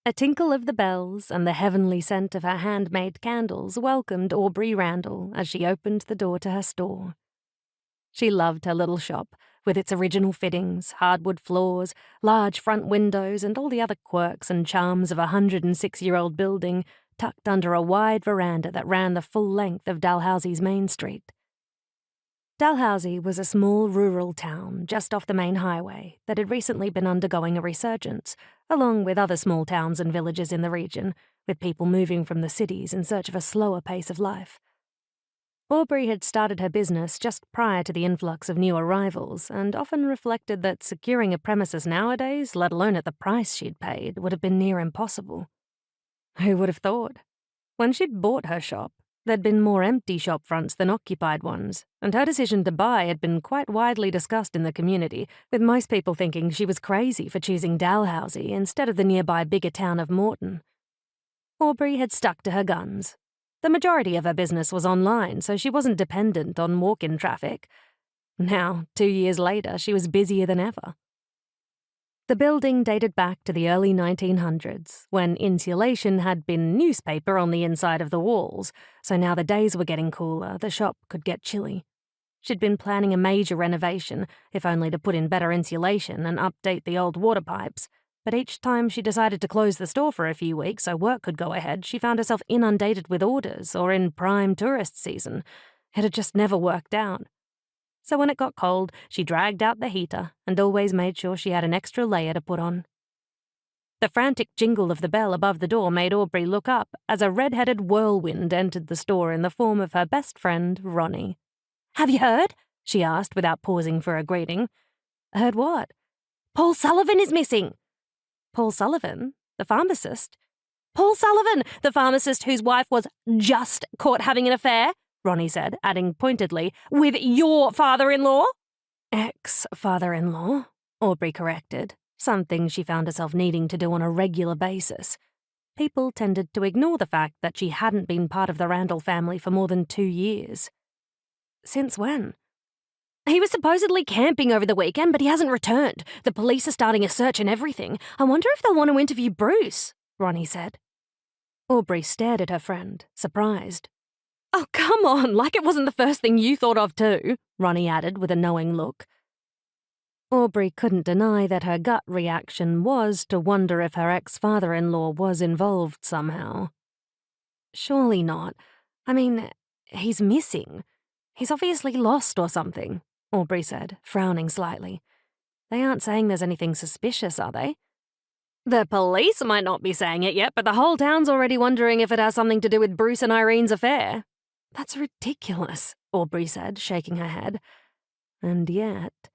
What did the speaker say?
A tinkle of the bells and the heavenly scent of her handmade candles welcomed Aubree Randall as she opened the door to her store. She loved her little shop, with its original fittings, hardwood floors, large front windows, and all the other quirks and charms of a 106-year-old building tucked under a wide veranda that ran the full length of Dalhousie's main street. Dalhousie was a small rural town just off the main highway that had recently been undergoing a resurgence, along with other small towns and villages in the region, with people moving from the cities in search of a slower pace of life. Aubree had started her business just prior to the influx of new arrivals, and often reflected that securing a premises nowadays, let alone at the price she'd paid, would have been near impossible. Who would have thought? When she'd bought her shop, there'd been more empty shop fronts than occupied ones, and her decision to buy had been quite widely discussed in the community, with most people thinking she was crazy for choosing Dalhousie instead of the nearby bigger town of Morton. Aubree had stuck to her guns. The majority of her business was online, so she wasn't dependent on walk-in traffic. Now, 2 years later, she was busier than ever. The building dated back to the early 1900s, when insulation had been newspaper on the inside of the walls, so now the days were getting cooler, the shop could get chilly. She'd been planning a major renovation, if only to put in better insulation and update the old water pipes, but each time she decided to close the store for a few weeks so work could go ahead, she found herself inundated with orders or in prime tourist season. It had just never worked out. So when it got cold, she dragged out the heater and always made sure she had an extra layer to put on. The frantic jingle of the bell above the door made Aubree look up as a red-headed whirlwind entered the store in the form of her best friend, Ronnie. "Have you heard?" she asked without pausing for a greeting. "Heard what?" "Paul Sullivan is missing." "Paul Sullivan? The pharmacist?" "Paul Sullivan, the pharmacist whose wife was just caught having an affair," Ronnie said, adding pointedly, "with your father-in-law?" "Ex-father-in-law," Aubree corrected, something she found herself needing to do on a regular basis. People tended to ignore the fact that she hadn't been part of the Randall family for more than 2 years. "Since when?" "He was supposedly camping over the weekend, but he hasn't returned. The police are starting a search and everything. I wonder if they'll want to interview Bruce," Ronnie said. Aubree stared at her friend, surprised. "Oh, come on, like it wasn't the first thing you thought of too," Ronnie added with a knowing look. Aubree couldn't deny that her gut reaction was to wonder if her ex-father-in-law was involved somehow. "Surely not. I mean, he's missing. He's obviously lost or something," Aubree said, frowning slightly. "They aren't saying there's anything suspicious, are they?" "The police might not be saying it yet, but the whole town's already wondering if it has something to do with Bruce and Irene's affair." "That's ridiculous," Aubree said, shaking her head. "And yet..."